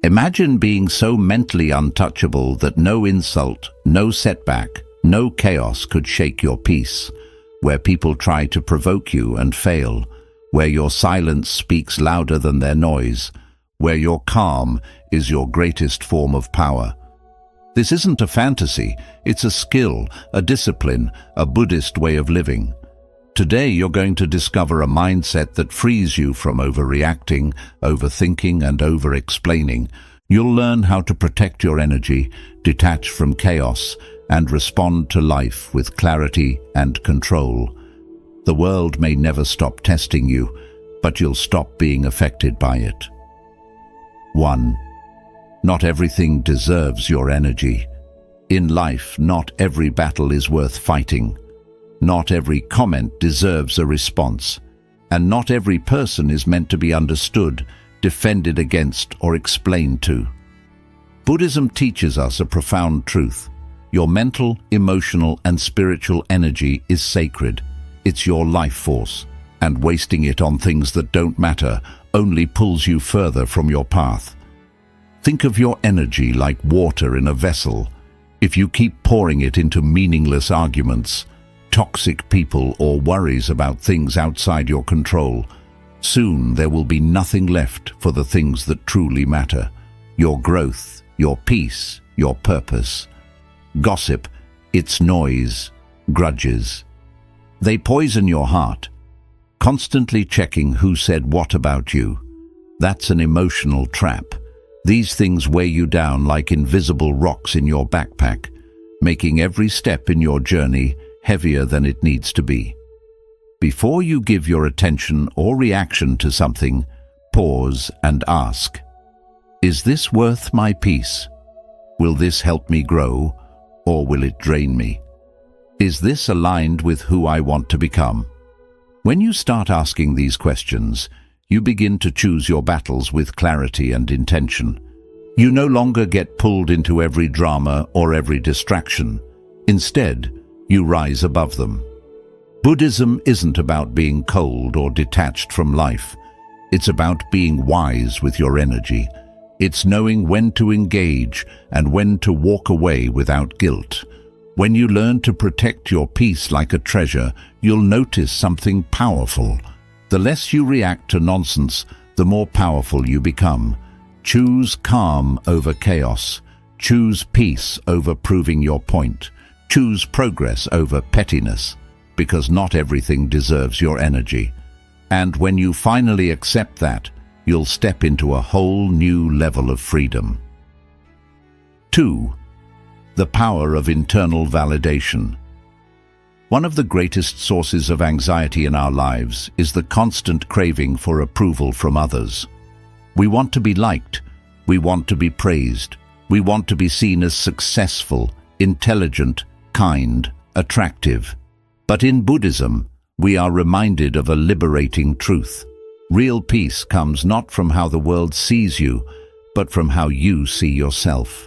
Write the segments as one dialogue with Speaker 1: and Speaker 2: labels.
Speaker 1: Imagine being so mentally untouchable that no insult, no setback, no chaos could shake your peace, where people try to provoke you and fail, where your silence speaks louder than their noise, where your calm is your greatest form of power. This isn't a fantasy, it's a skill, a discipline, a Buddhist way of living. Today you're going to discover a mindset that frees you from overreacting, overthinking, and over-explaining. You'll learn how to protect your energy, detach from chaos, and respond to life with clarity and control. The world may never stop testing you, but you'll stop being affected by it. 1. Not everything deserves your energy. In life, not every battle is worth fighting. Not every comment deserves a response, and not every person is meant to be understood, defended against, or explained to. Buddhism teaches us a profound truth. Your mental, emotional, and spiritual energy is sacred. It's your life force, and wasting it on things that don't matter only pulls you further from your path. Think of your energy like water in a vessel. If you keep pouring it into meaningless arguments, toxic people, or worries about things outside your control, soon there will be nothing left for the things that truly matter: your growth, your peace, your purpose. Gossip, it's noise, grudges. They poison your heart, constantly checking who said what about you. That's an emotional trap. These things weigh you down like invisible rocks in your backpack, making every step in your journey heavier than it needs to be. Before you give your attention or reaction to something, pause and ask, is this worth my peace? Will this help me grow, or will it drain me? Is this aligned with who I want to become? When you start asking these questions, you begin to choose your battles with clarity and intention. You no longer get pulled into every drama or every distraction. Instead, you rise above them. Buddhism isn't about being cold or detached from life. It's about being wise with your energy. It's knowing when to engage and when to walk away without guilt. When you learn to protect your peace like a treasure, you'll notice something powerful. The less you react to nonsense, the more powerful you become. Choose calm over chaos. Choose peace over proving your point. Choose progress over pettiness, because not everything deserves your energy. And when you finally accept that, you'll step into a whole new level of freedom. 2. The power of internal validation. One of the greatest sources of anxiety in our lives is the constant craving for approval from others. We want to be liked, we want to be praised, we want to be seen as successful, intelligent, kind, attractive. But in Buddhism, we are reminded of a liberating truth. Real peace comes not from how the world sees you, but from how you see yourself.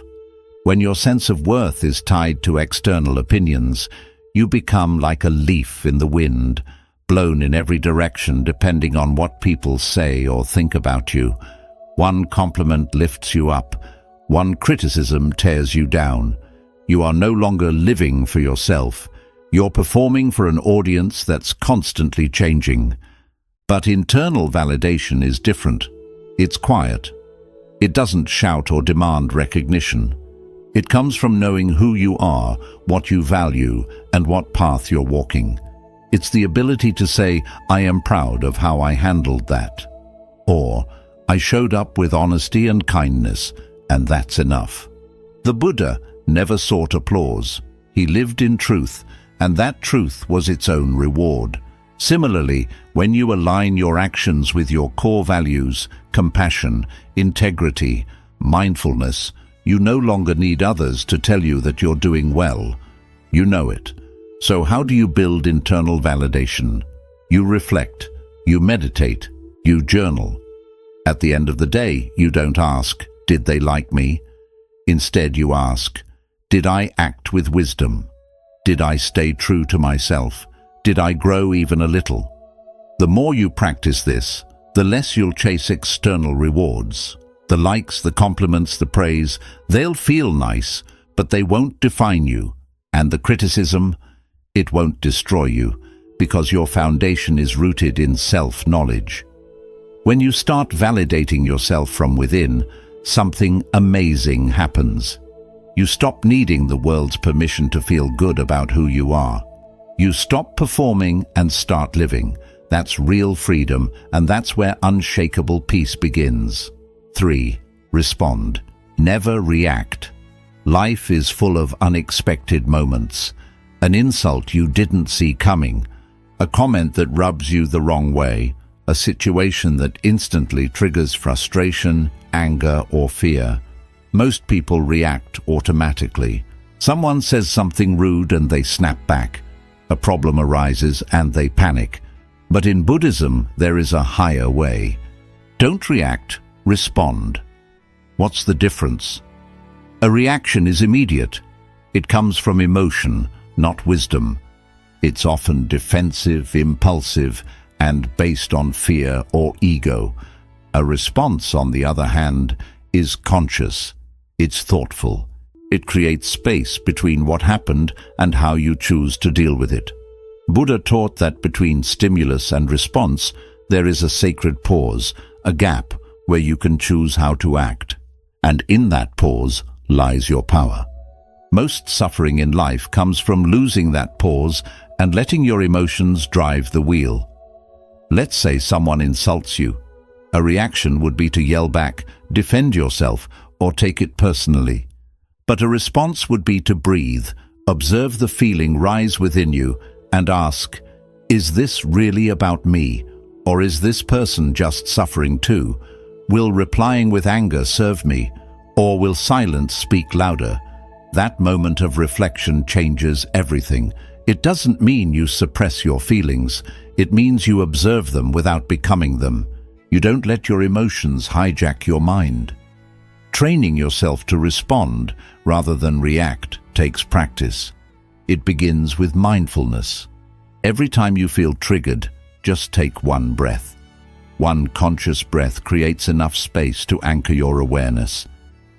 Speaker 1: When your sense of worth is tied to external opinions, you become like a leaf in the wind, blown in every direction depending on what people say or think about you. One compliment lifts you up, one criticism tears you down. You are no longer living for yourself. You're performing for an audience that's constantly changing. But internal validation is different. It's quiet. It doesn't shout or demand recognition. It comes from knowing who you are, what you value, and what path you're walking. It's the ability to say, I am proud of how I handled that. Or, I showed up with honesty and kindness, and that's enough. The Buddha never sought applause. He lived in truth, and that truth was its own reward. Similarly, when you align your actions with your core values, compassion, integrity, mindfulness, you no longer need others to tell you that you're doing well. You know it. So how do you build internal validation? You reflect, you meditate, you journal. At the end of the day, you don't ask, did they like me? Instead, you ask, did I act with wisdom? Did I stay true to myself? Did I grow even a little? The more you practice this, the less you'll chase external rewards. The likes, the compliments, the praise, they'll feel nice, but they won't define you. And the criticism, it won't destroy you, because your foundation is rooted in self-knowledge. When you start validating yourself from within, something amazing happens. You stop needing the world's permission to feel good about who you are. You stop performing and start living. That's real freedom, and that's where unshakable peace begins. 3. Respond. Never react. Life is full of unexpected moments. An insult you didn't see coming, a comment that rubs you the wrong way, a situation that instantly triggers frustration, anger, or fear. Most people react automatically. Someone says something rude and they snap back. A problem arises and they panic. But in Buddhism, there is a higher way. Don't react, respond. What's the difference? A reaction is immediate. It comes from emotion, not wisdom. It's often defensive, impulsive, and based on fear or ego. A response, on the other hand, is conscious. It's thoughtful. It creates space between what happened and how you choose to deal with it. Buddha taught that between stimulus and response, there is a sacred pause, a gap where you can choose how to act. And in that pause lies your power. Most suffering in life comes from losing that pause and letting your emotions drive the wheel. Let's say someone insults you. A reaction would be to yell back, defend yourself, or take it personally. But a response would be to breathe, observe the feeling rise within you, and ask, is this really about me, or is this person just suffering too? Will replying with anger serve me, or will silence speak louder? That moment of reflection changes everything. It doesn't mean you suppress your feelings. It means you observe them without becoming them. You don't let your emotions hijack your mind. Training yourself to respond rather than react takes practice. It begins with mindfulness. Every time you feel triggered, just take one breath. One conscious breath creates enough space to anchor your awareness.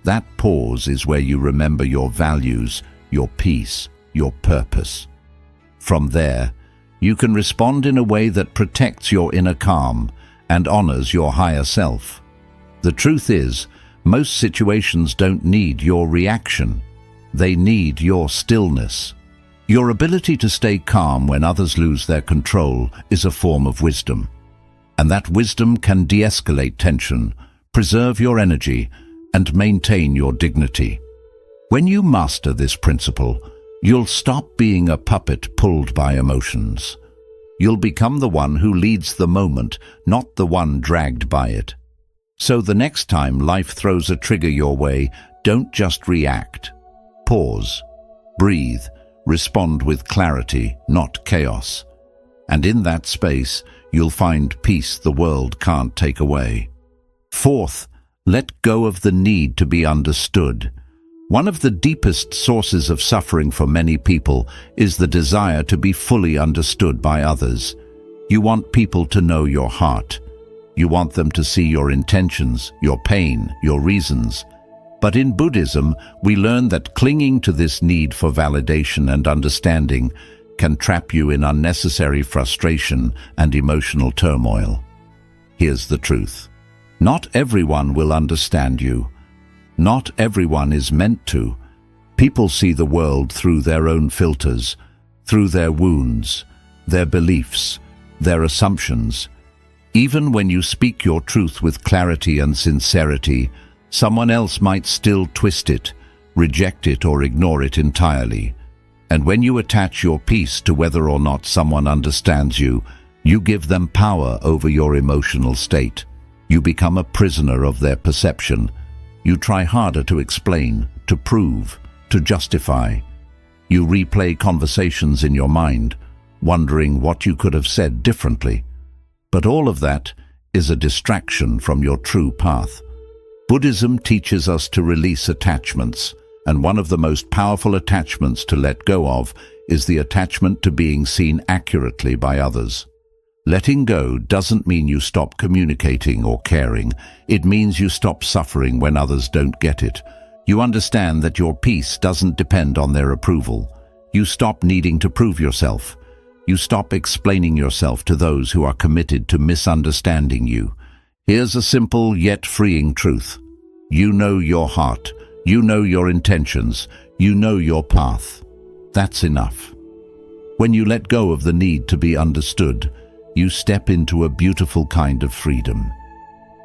Speaker 1: That pause is where you remember your values, your peace, your purpose. From there, you can respond in a way that protects your inner calm and honors your higher self. The truth is, most situations don't need your reaction. They need your stillness. Your ability to stay calm when others lose their control is a form of wisdom. And that wisdom can de-escalate tension, preserve your energy, and maintain your dignity. When you master this principle, you'll stop being a puppet pulled by emotions. You'll become the one who leads the moment, not the one dragged by it. So the next time life throws a trigger your way, don't just react. Pause, breathe, respond with clarity, not chaos. And in that space, you'll find peace the world can't take away. 4th, let go of the need to be understood. One of the deepest sources of suffering for many people is the desire to be fully understood by others. You want people to know your heart. You want them to see your intentions, your pain, your reasons. But in Buddhism, we learn that clinging to this need for validation and understanding can trap you in unnecessary frustration and emotional turmoil. Here's the truth. Not everyone will understand you. Not everyone is meant to. People see the world through their own filters, through their wounds, their beliefs, their assumptions. Even when you speak your truth with clarity and sincerity, someone else might still twist it, reject it, or ignore it entirely. And when you attach your peace to whether or not someone understands you, you give them power over your emotional state. You become a prisoner of their perception. You try harder to explain, to prove, to justify. You replay conversations in your mind, wondering what you could have said differently. But all of that is a distraction from your true path. Buddhism teaches us to release attachments, and one of the most powerful attachments to let go of is the attachment to being seen accurately by others. Letting go doesn't mean you stop communicating or caring. It means you stop suffering when others don't get it. You understand that your peace doesn't depend on their approval. You stop needing to prove yourself. You stop explaining yourself to those who are committed to misunderstanding you. Here's a simple yet freeing truth. You know your heart. You know your intentions. You know your path. That's enough. When you let go of the need to be understood, you step into a beautiful kind of freedom.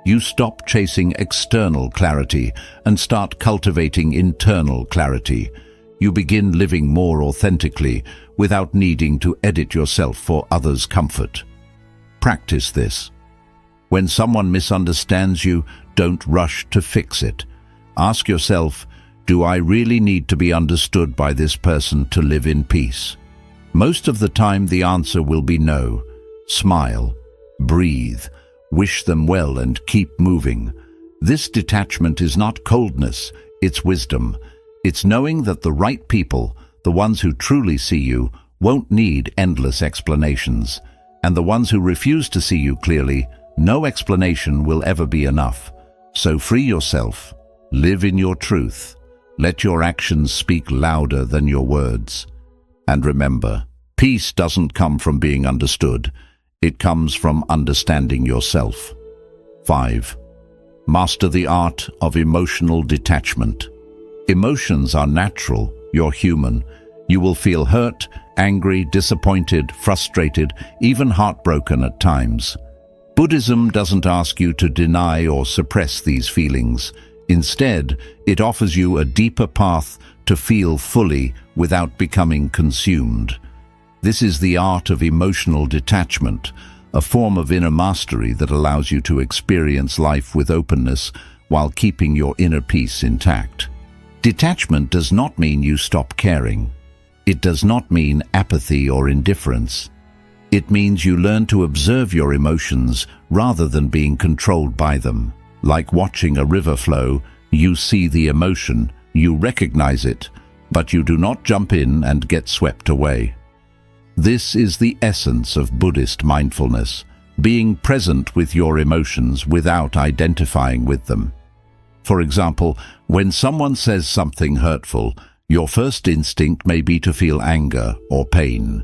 Speaker 1: You stop chasing external clarity and start cultivating internal clarity. You begin living more authentically without needing to edit yourself for others' comfort. Practice this. When someone misunderstands you, don't rush to fix it. Ask yourself, do I really need to be understood by this person to live in peace? Most of the time the answer will be no. Smile, breathe, wish them well and keep moving. This detachment is not coldness, it's wisdom. It's knowing that the right people, the ones who truly see you, won't need endless explanations. And the ones who refuse to see you clearly, no explanation will ever be enough. So free yourself, live in your truth. Let your actions speak louder than your words. And remember, peace doesn't come from being understood. It comes from understanding yourself. 5. Master the art of emotional detachment. Emotions are natural. You're human. You will feel hurt, angry, disappointed, frustrated, even heartbroken at times. Buddhism doesn't ask you to deny or suppress these feelings. Instead, it offers you a deeper path to feel fully without becoming consumed. This is the art of emotional detachment, a form of inner mastery that allows you to experience life with openness while keeping your inner peace intact. Detachment does not mean you stop caring. It does not mean apathy or indifference. It means you learn to observe your emotions rather than being controlled by them. Like watching a river flow, you see the emotion, you recognize it, but you do not jump in and get swept away. This is the essence of Buddhist mindfulness, being present with your emotions without identifying with them. For example, when someone says something hurtful, your first instinct may be to feel anger or pain.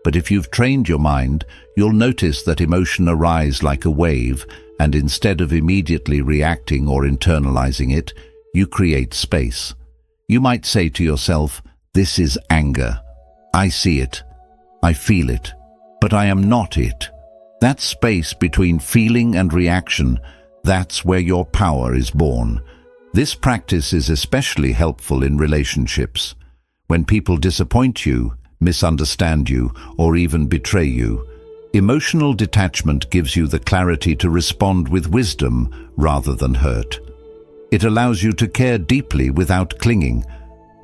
Speaker 1: But if you've trained your mind, you'll notice that emotion arises like a wave, and instead of immediately reacting or internalizing it, you create space. You might say to yourself, "This is anger. I see it. I feel it, but I am not it." That space between feeling and reaction, that's where your power is born. This practice is especially helpful in relationships. When people disappoint you, misunderstand you, or even betray you, emotional detachment gives you the clarity to respond with wisdom rather than hurt. It allows you to care deeply without clinging,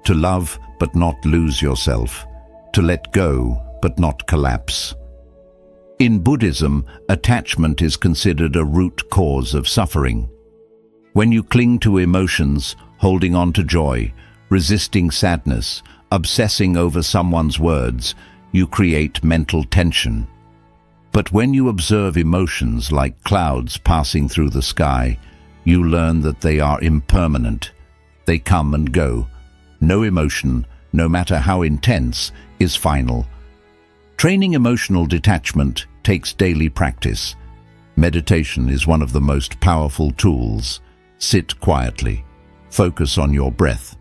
Speaker 1: to love but not lose yourself, to let go but not collapse. In Buddhism, attachment is considered a root cause of suffering. When you cling to emotions, holding on to joy, resisting sadness, obsessing over someone's words, you create mental tension. But when you observe emotions like clouds passing through the sky, you learn that they are impermanent. They come and go. No emotion, no matter how intense, is final. Training emotional detachment takes daily practice. Meditation is one of the most powerful tools. Sit quietly. Focus on your breath.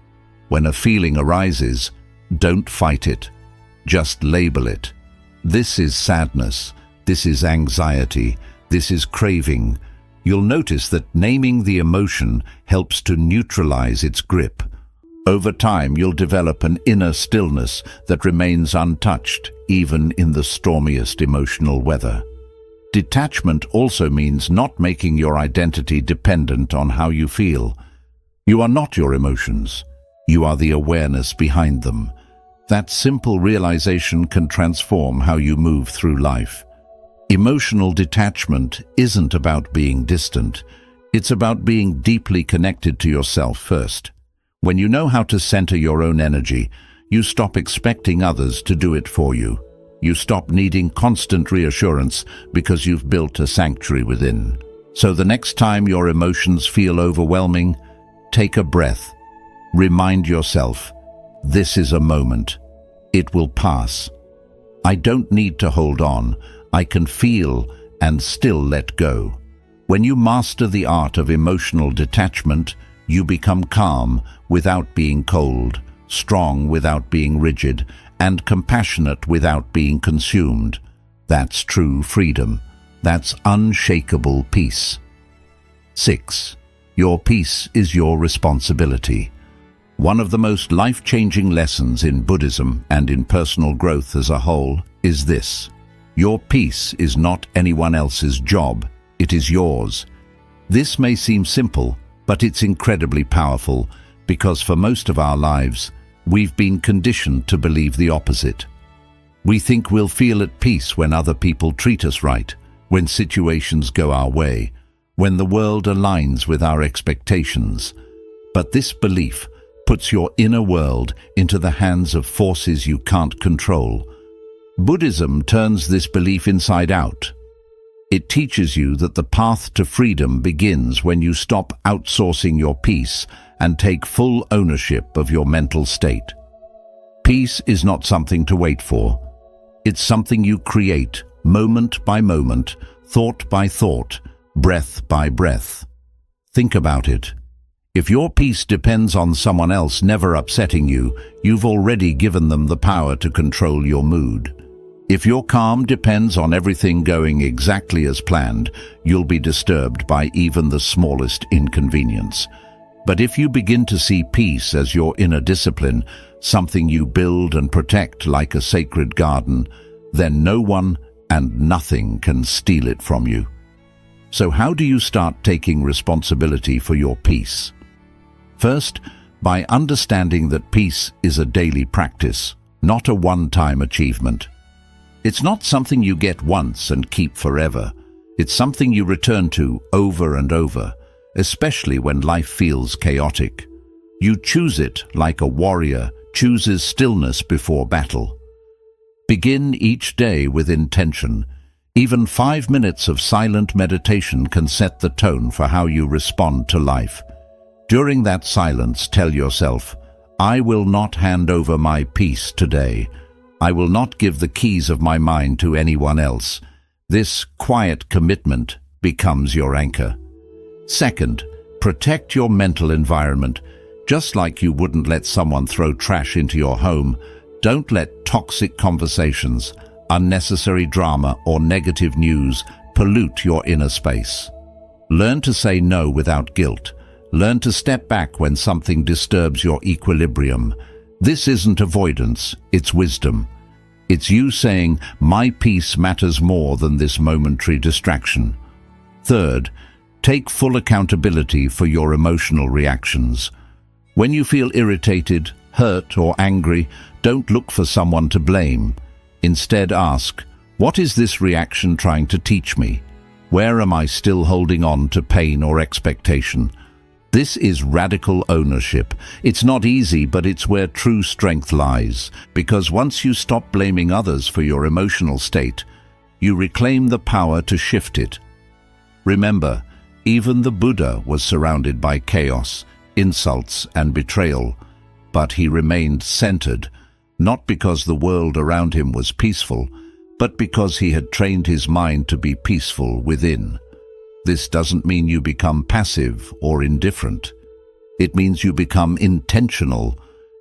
Speaker 1: When a feeling arises, don't fight it. Just label it. This is sadness. This is anxiety. This is craving. You'll notice that naming the emotion helps to neutralize its grip. Over time, you'll develop an inner stillness that remains untouched, even in the stormiest emotional weather. Detachment also means not making your identity dependent on how you feel. You are not your emotions. You are the awareness behind them. That simple realization can transform how you move through life. Emotional detachment isn't about being distant. It's about being deeply connected to yourself first. When you know how to center your own energy, you stop expecting others to do it for you. You stop needing constant reassurance because you've built a sanctuary within. So the next time your emotions feel overwhelming, take a breath. Remind yourself, this is a moment. It will pass. I don't need to hold on. I can feel and still let go. When you master the art of emotional detachment, you become calm without being cold, strong without being rigid, and compassionate without being consumed. That's true freedom. That's unshakable peace. 6. Your peace is your responsibility. One of the most life-changing lessons in Buddhism and in personal growth as a whole is this: your peace is not anyone else's job, it is yours. This may seem simple, but it's incredibly powerful because for most of our lives, we've been conditioned to believe the opposite. We think we'll feel at peace when other people treat us right, when situations go our way, when the world aligns with our expectations. But this belief puts your inner world into the hands of forces you can't control. Buddhism turns this belief inside out. It teaches you that the path to freedom begins when you stop outsourcing your peace and take full ownership of your mental state. Peace is not something to wait for. It's something you create, moment by moment, thought by thought, breath by breath. Think about it. If your peace depends on someone else never upsetting you, you've already given them the power to control your mood. If your calm depends on everything going exactly as planned, you'll be disturbed by even the smallest inconvenience. But if you begin to see peace as your inner discipline, something you build and protect like a sacred garden, then no one and nothing can steal it from you. So how do you start taking responsibility for your peace? First, by understanding that peace is a daily practice, not a one-time achievement. It's not something you get once and keep forever. It's something you return to over and over, especially when life feels chaotic. You choose it like a warrior chooses stillness before battle. Begin each day with intention. Even 5 minutes of silent meditation can set the tone for how you respond to life. During that silence, tell yourself, I will not hand over my peace today. I will not give the keys of my mind to anyone else. This quiet commitment becomes your anchor. Second, protect your mental environment. Just like you wouldn't let someone throw trash into your home, don't let toxic conversations, unnecessary drama, or negative news pollute your inner space. Learn to say no without guilt. Learn to step back when something disturbs your equilibrium. This isn't avoidance, it's wisdom. It's you saying, my peace matters more than this momentary distraction. Third, take full accountability for your emotional reactions. When you feel irritated, hurt, or angry, don't look for someone to blame. Instead ask, what is this reaction trying to teach me? Where am I still holding on to pain or expectation? This is radical ownership. It's not easy, but it's where true strength lies, because once you stop blaming others for your emotional state, you reclaim the power to shift it. Remember, even the Buddha was surrounded by chaos, insults, and betrayal, but he remained centered, not because the world around him was peaceful, but because he had trained his mind to be peaceful within. This doesn't mean you become passive or indifferent. It means you become intentional.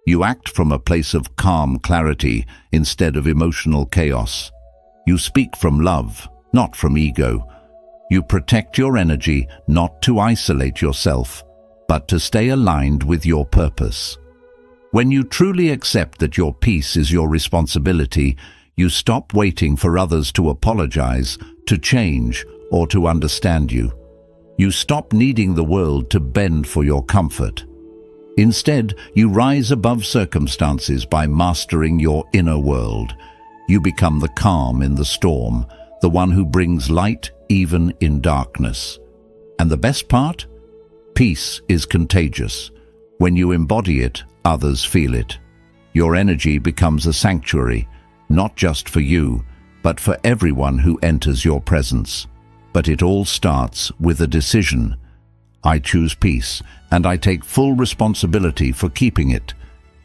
Speaker 1: You act from a place of calm clarity instead of emotional chaos. You speak from love, not from ego. You protect your energy not to isolate yourself, but to stay aligned with your purpose. When you truly accept that your peace is your responsibility, you stop waiting for others to apologize, to change, or to understand you. You stop needing the world to bend for your comfort. Instead, you rise above circumstances by mastering your inner world. You become the calm in the storm, the one who brings light even in darkness. And the best part? Peace is contagious. When you embody it, others feel it. Your energy becomes a sanctuary, not just for you, but for everyone who enters your presence. But it all starts with a decision. I choose peace, and I take full responsibility for keeping it.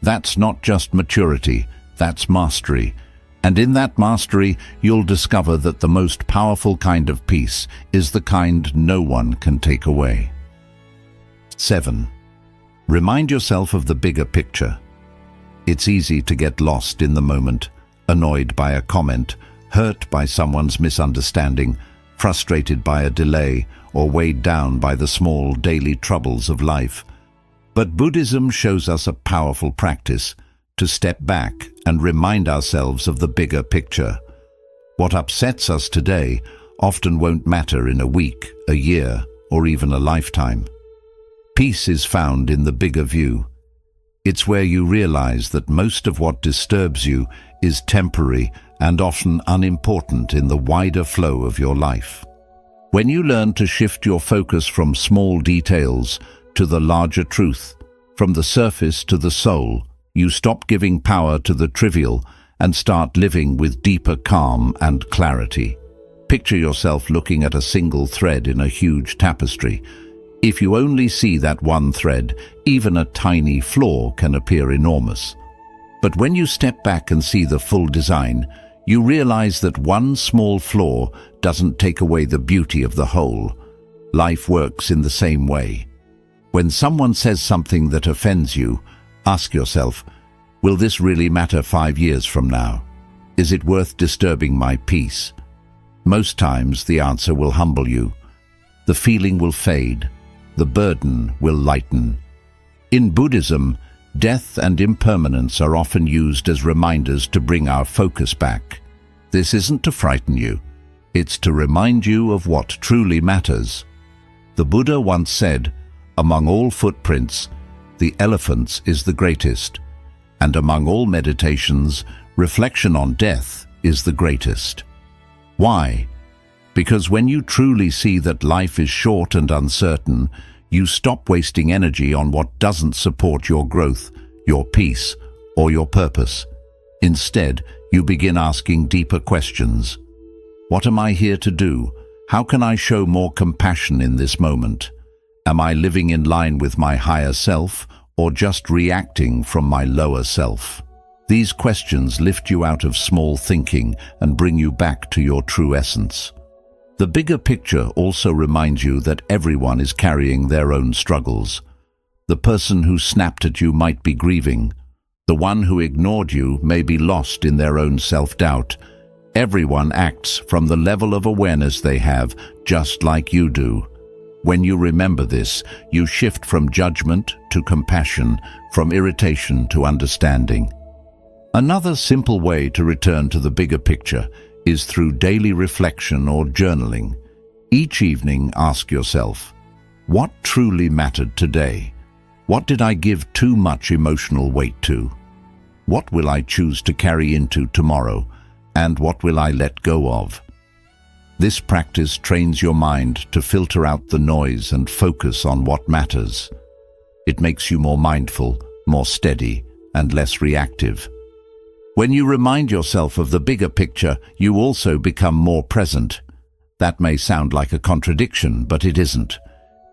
Speaker 1: That's not just maturity, that's mastery. And in that mastery, you'll discover that the most powerful kind of peace is the kind no one can take away. 7. Remind yourself of the bigger picture. It's easy to get lost in the moment, annoyed by a comment, hurt by someone's misunderstanding, frustrated by a delay, or weighed down by the small daily troubles of life. But Buddhism shows us a powerful practice to step back and remind ourselves of the bigger picture. What upsets us today often won't matter in a week, a year, or even a lifetime. Peace is found in the bigger view. It's where you realize that most of what disturbs you is temporary and often unimportant in the wider flow of your life. When you learn to shift your focus from small details to the larger truth, from the surface to the soul, you stop giving power to the trivial and start living with deeper calm and clarity. Picture yourself looking at a single thread in a huge tapestry. If you only see that one thread, even a tiny flaw can appear enormous. But when you step back and see the full design, you realize that one small flaw doesn't take away the beauty of the whole. Life works in the same way. When someone says something that offends you, ask yourself, will this really matter 5 years from now? Is it worth disturbing my peace? Most times the answer will humble you. The feeling will fade. The burden will lighten. In Buddhism, death and impermanence are often used as reminders to bring our focus back. This isn't to frighten you. It's to remind you of what truly matters. The Buddha once said, "Among all footprints, the elephant's is the greatest, and among all meditations, reflection on death is the greatest." Why? Because when you truly see that life is short and uncertain, you stop wasting energy on what doesn't support your growth, your peace, or your purpose. Instead, you begin asking deeper questions. What am I here to do? How can I show more compassion in this moment? Am I living in line with my higher self, or just reacting from my lower self? These questions lift you out of small thinking and bring you back to your true essence. The bigger picture also reminds you that everyone is carrying their own struggles. The person who snapped at you might be grieving. The one who ignored you may be lost in their own self-doubt. Everyone acts from the level of awareness they have, just like you do. When you remember this, you shift from judgment to compassion, from irritation to understanding. Another simple way to return to the bigger picture is through daily reflection or journaling. Each evening, ask yourself, what truly mattered today? What did I give too much emotional weight to? What will I choose to carry into tomorrow? And what will I let go of? This practice trains your mind to filter out the noise and focus on what matters. It makes you more mindful, more steady, and less reactive. When you remind yourself of the bigger picture, you also become more present. That may sound like a contradiction, but it isn't.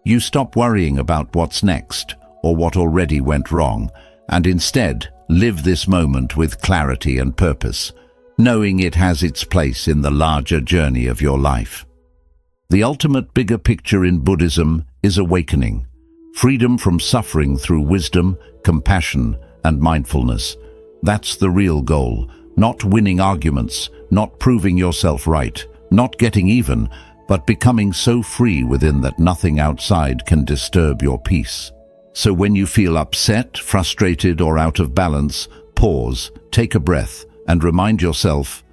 Speaker 1: You stop worrying about what's next or what already went wrong, and instead live this moment with clarity and purpose, knowing it has its place in the larger journey of your life. The ultimate bigger picture in Buddhism is awakening, freedom from suffering through wisdom, compassion, and mindfulness. That's the real goal, not winning arguments, not proving yourself right, not getting even, but becoming so free within that nothing outside can disturb your peace. So when you feel upset, frustrated, or out of balance, pause, take a breath, and remind yourself,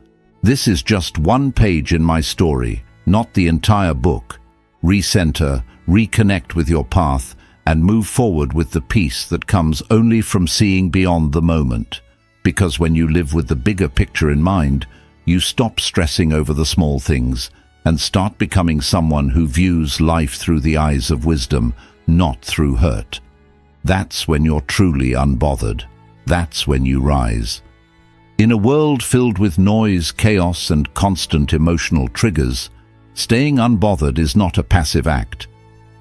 Speaker 1: this is just one page in my story, not the entire book. Recenter, reconnect with your path, and move forward with the peace that comes only from seeing beyond the moment. Because when you live with the bigger picture in mind, you stop stressing over the small things and start becoming someone who views life through the eyes of wisdom, not through hurt. That's when you're truly unbothered. That's when you rise. In a world filled with noise, chaos, and constant emotional triggers, staying unbothered is not a passive act.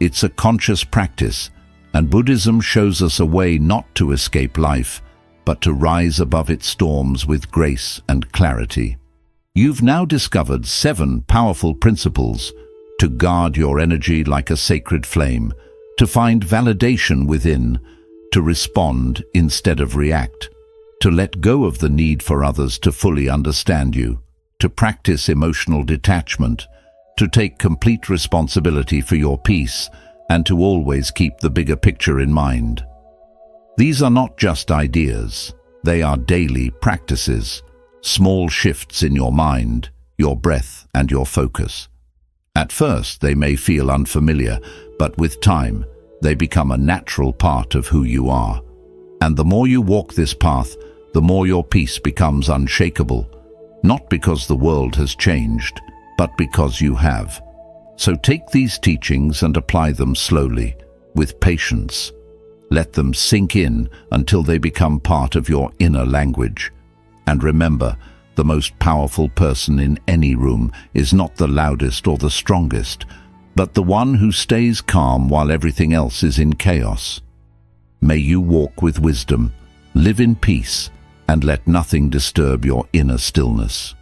Speaker 1: It's a conscious practice, and Buddhism shows us a way not to escape life, but to rise above its storms with grace and clarity. You've now discovered 7 powerful principles to guard your energy like a sacred flame, to find validation within, to respond instead of react, to let go of the need for others to fully understand you, to practice emotional detachment, to take complete responsibility for your peace, and to always keep the bigger picture in mind. These are not just ideas, they are daily practices, small shifts in your mind, your breath, and your focus. At first, they may feel unfamiliar, but with time, they become a natural part of who you are. And the more you walk this path, the more your peace becomes unshakable, not because the world has changed, but because you have. So take these teachings and apply them slowly, with patience. Let them sink in until they become part of your inner language. And remember, the most powerful person in any room is not the loudest or the strongest, but the one who stays calm while everything else is in chaos. May you walk with wisdom, live in peace, and let nothing disturb your inner stillness.